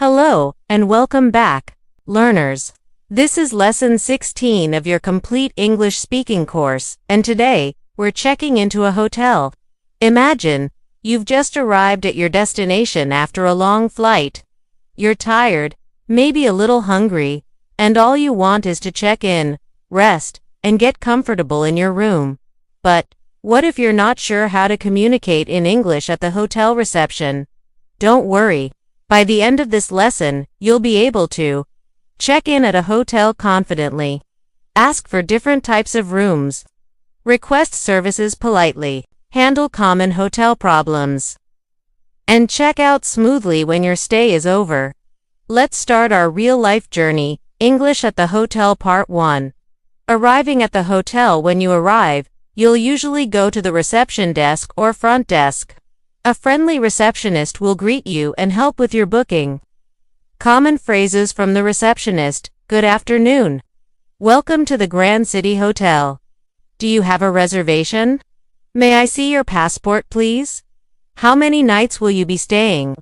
Hello, and welcome back, learners. This is lesson 16 of your complete English speaking course, and today, we're checking into a hotel. Imagine, you've just arrived at your destination after a long flight. You're tired, maybe a little hungry, and all you want is to check in, rest, and get comfortable in your room. But, what if you're not sure how to communicate in English at the hotel reception? Don't worry. By the end of this lesson, you'll be able to check in at a hotel confidently, ask for different types of rooms, request services politely, handle common hotel problems, and check out smoothly when your stay is over. Let's start our real-life journey, English at the Hotel Part 1. Arriving at the hotel. When you arrive, you'll usually go to the reception desk or front desk. A friendly receptionist will greet you and help with your booking. Common phrases from the receptionist: Good afternoon. Welcome to the Grand City Hotel. Do you have a reservation? May I see your passport, please? How many nights will you be staying?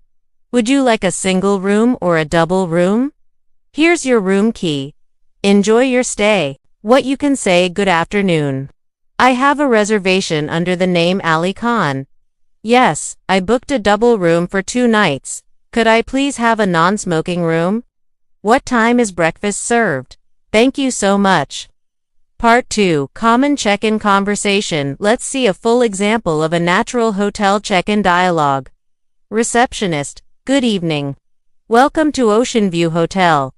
Would you like a single room or a double room? Here's your room key. Enjoy your stay. What you can say: Good afternoon. I have a reservation under the name Ali Khan. Yes, I booked a double room for 2 nights. Could I please have a non-smoking room? What time is breakfast served? Thank you so much. Part 2. Common check-in conversation. Let's see a full example of a natural hotel check-in dialogue. Receptionist: Good evening. Welcome to Ocean View Hotel.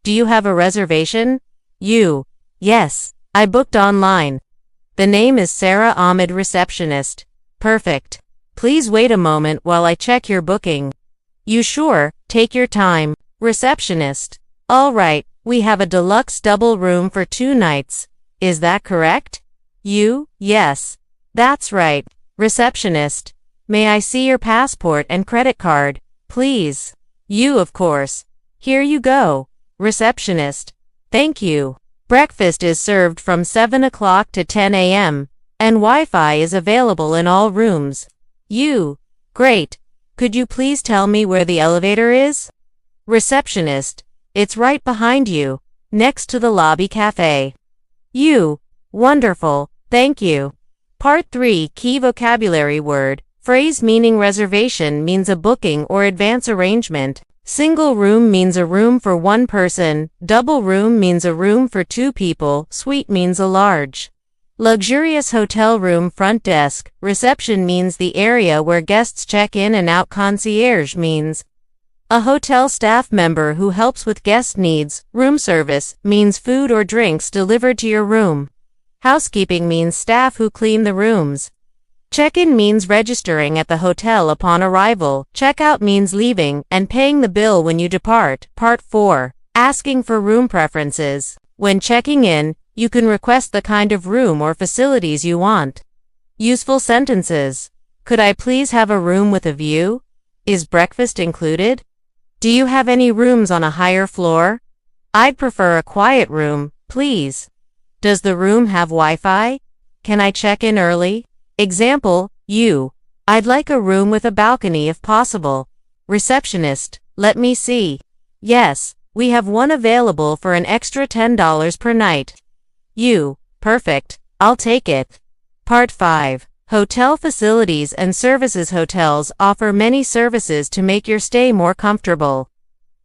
Do you have a reservation? You: Yes, I booked online. The name is Sarah Ahmed. Receptionist: Perfect. Please wait a moment while I check your booking. You sure? Take your time. Receptionist: All right, we have a deluxe double room for 2 nights. Is that correct? You: Yes, that's right. Receptionist: May I see your passport and credit card, please? You: Of course. Here you go. Receptionist: Thank you. Breakfast is served from 7 o'clock to 10 a.m., and Wi-Fi is available in all rooms. You: Great. Could you please tell me where the elevator is? Receptionist: It's right behind you, next to the lobby cafe. You: Wonderful, thank you. Part 3. Key vocabulary word. Phrase meaning reservation means a booking or advance arrangement. Single room means a room for 1 person. Double room means a room for 2 people. Suite means a large, luxurious hotel room. Front desk, reception means the area where guests check in and out. Concierge means a hotel staff member who helps with guest needs. Room service means food or drinks delivered to your room. Housekeeping means staff who clean the rooms. Check-in means registering at the hotel upon arrival. Check-out means leaving and paying the bill when you depart. Part 4. Asking for room preferences. When checking in, you can request the kind of room or facilities you want. Useful sentences: Could I please have a room with a view? Is breakfast included? Do you have any rooms on a higher floor? I'd prefer a quiet room, please. Does the room have Wi-Fi? Can I check in early? Example: You: I'd like a room with a balcony if possible. Receptionist: Let me see. Yes, we have one available for an extra $10 per night. You: Perfect, I'll take it. Part 5. Hotel facilities and services. Hotels offer many services to make your stay more comfortable.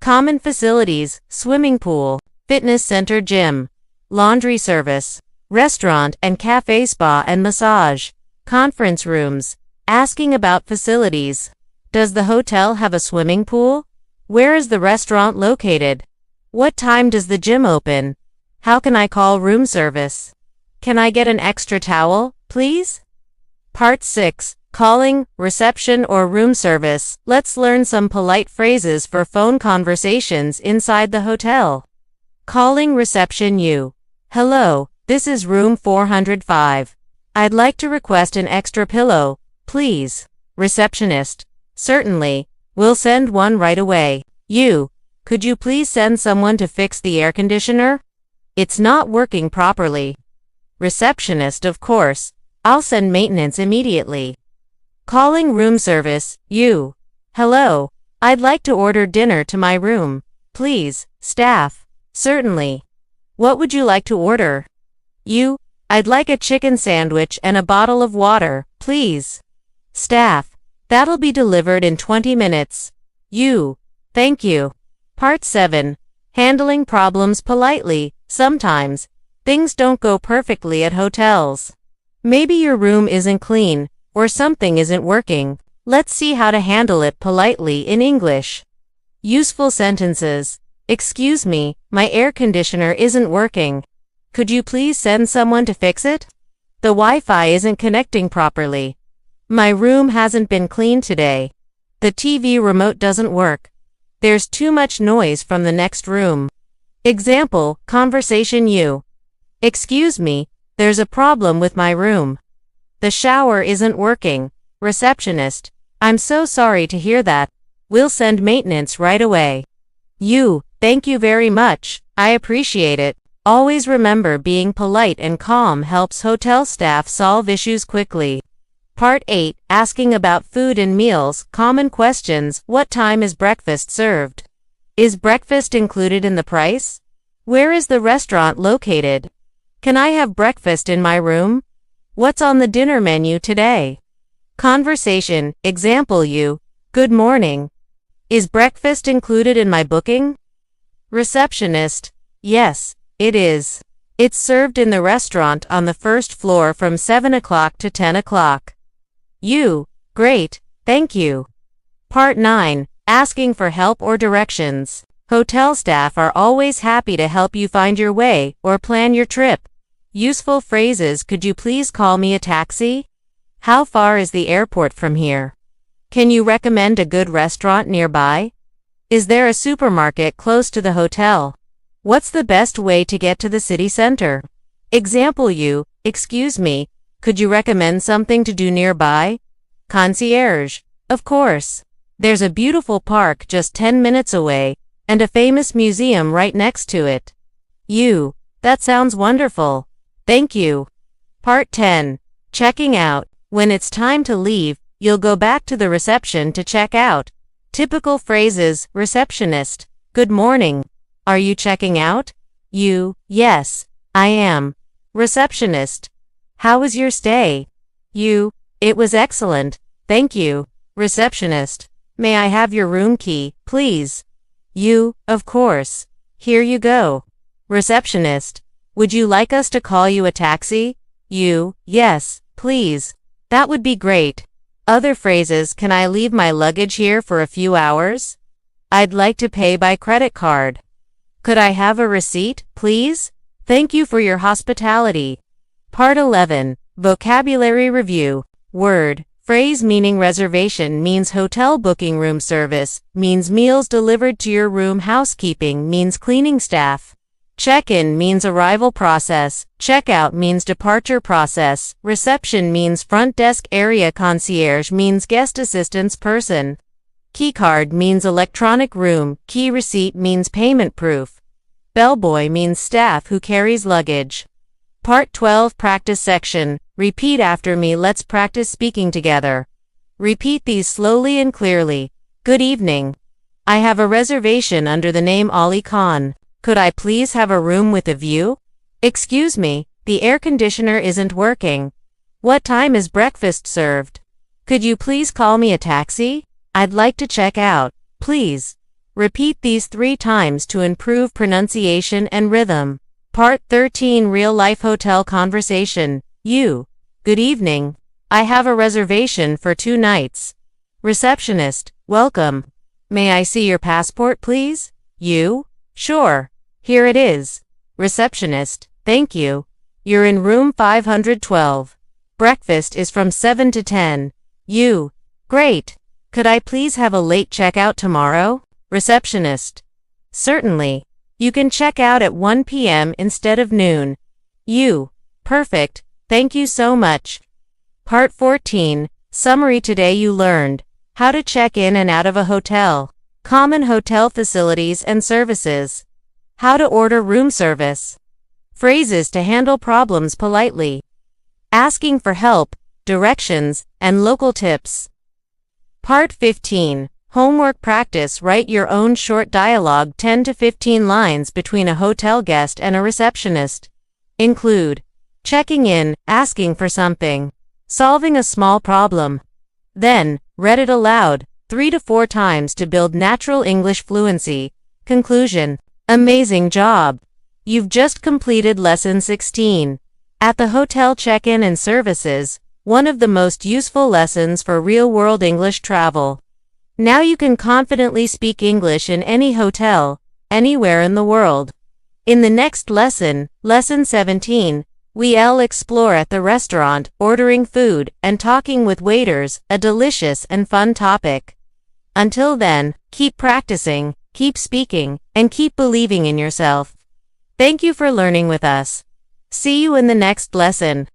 Common facilities: swimming pool, fitness center, gym, laundry service, restaurant and cafe, spa and massage, conference rooms. Asking about facilities: Does the hotel have a swimming pool? Where is the restaurant located? What time does the gym open? How can I call room service? Can I get an extra towel, please? Part 6. Calling, reception or room service. Let's learn some polite phrases for phone conversations inside the hotel. Calling reception. You: Hello, this is room 405. I'd like to request an extra pillow, please. Receptionist: Certainly, we'll send one right away. You: Could you please send someone to fix the air conditioner? It's not working properly. Receptionist: Of course, I'll send maintenance immediately. Calling room service. You: Hello, I'd like to order dinner to my room, please. Staff: certainly. What would you like to order? You: I'd like a chicken sandwich and a bottle of water, please. Staff: that'll be delivered in 20 minutes. You: thank you. Part 7. Handling problems politely. Sometimes, things don't go perfectly at hotels. Maybe your room isn't clean, or something isn't working. Let's see how to handle it politely in English. Useful sentences. Excuse me, my air conditioner isn't working. Could you please send someone to fix it? The Wi-Fi isn't connecting properly. My room hasn't been cleaned today. The TV remote doesn't work. There's too much noise from the next room. Example, conversation you: excuse me, there's a problem with my room. The shower isn't working. Receptionist: I'm so sorry to hear that. We'll send maintenance right away. You: thank you very much. I appreciate it. Always remember, being polite and calm helps hotel staff solve issues quickly. Part 8. Asking about food and meals. Common questions. What time is breakfast served? Is breakfast included in the price? Where is the restaurant located? Can I have breakfast in my room? What's on the dinner menu today? Conversation. Example you: good morning. Is breakfast included in my booking? Receptionist: yes, it is. It's served in the restaurant on the first floor from 7 o'clock to 10 o'clock. You: great, thank you. Part 9. Asking for help or directions. Hotel staff are always happy to help you find your way or plan your trip. Useful phrases. Could you please call me a taxi? How far is the airport from here? Can you recommend a good restaurant nearby? Is there a supermarket close to the hotel? What's the best way to get to the city center? Example you: excuse me, could you recommend something to do nearby? Concierge: of course. There's a beautiful park just 10 minutes away, and a famous museum right next to it. You: that sounds wonderful. Thank you. Part 10. Checking out. When it's time to leave, you'll go back to the reception to check out. Typical phrases. Receptionist: good morning. Are you checking out? You: yes, I am. Receptionist: how was your stay? You: it was excellent, thank you. Receptionist: may I have your room key, please? You: of course. Here you go. Receptionist: would you like us to call you a taxi? You: yes, please. That would be great. Other phrases. Can I leave my luggage here for a few hours? I'd like to pay by credit card. Could I have a receipt, please? Thank you for your hospitality. Part 11. Vocabulary review. Word. Phrase meaning reservation means hotel booking. Room service means meals delivered to your room. Housekeeping means cleaning staff. Check-in means arrival process. Check-out means departure process. Reception means front desk area. Concierge means guest assistance person. Keycard means electronic room. Key receipt means payment proof. Bellboy means staff who carries luggage. Part 12. Practice section. Repeat after me. Let's practice speaking together. Repeat these slowly and clearly. Good evening. I have a reservation under the name Ali Khan. Could I please have a room with a view? Excuse me, the air conditioner isn't working. What time is breakfast served? Could you please call me a taxi? I'd like to check out, please. Repeat these 3 times to improve pronunciation and rhythm. Part 13. Real-life hotel conversation. You: good evening. I have a reservation for 2 nights. Receptionist: welcome. May I see your passport, please? You: sure. Here it is. Receptionist: thank you. You're in room 512. Breakfast is from 7 to 10. You: great. Could I please have a late checkout tomorrow? Receptionist: certainly. You can check out at 1 p.m. instead of noon. You: perfect. Thank you so much. Part 14. Summary. Today you learned how to check in and out of a hotel, common hotel facilities and services, how to order room service, phrases to handle problems politely, asking for help, directions, and local tips. Part 15. Homework practice: write your own short dialogue, 10 to 15 lines between a hotel guest and a receptionist. Include checking in, asking for something, solving a small problem. Then, read it aloud, 3 to 4 times to build natural English fluency. Conclusion: amazing job! You've just completed Lesson 16. At the hotel check-in and services, one of the most useful lessons for real-world English travel. Now you can confidently speak English in any hotel, anywhere in the world. In the next lesson, Lesson 17, we'll explore at the restaurant, ordering food, and talking with waiters, a delicious and fun topic. Until then, keep practicing, keep speaking, and keep believing in yourself. Thank you for learning with us. See you in the next lesson.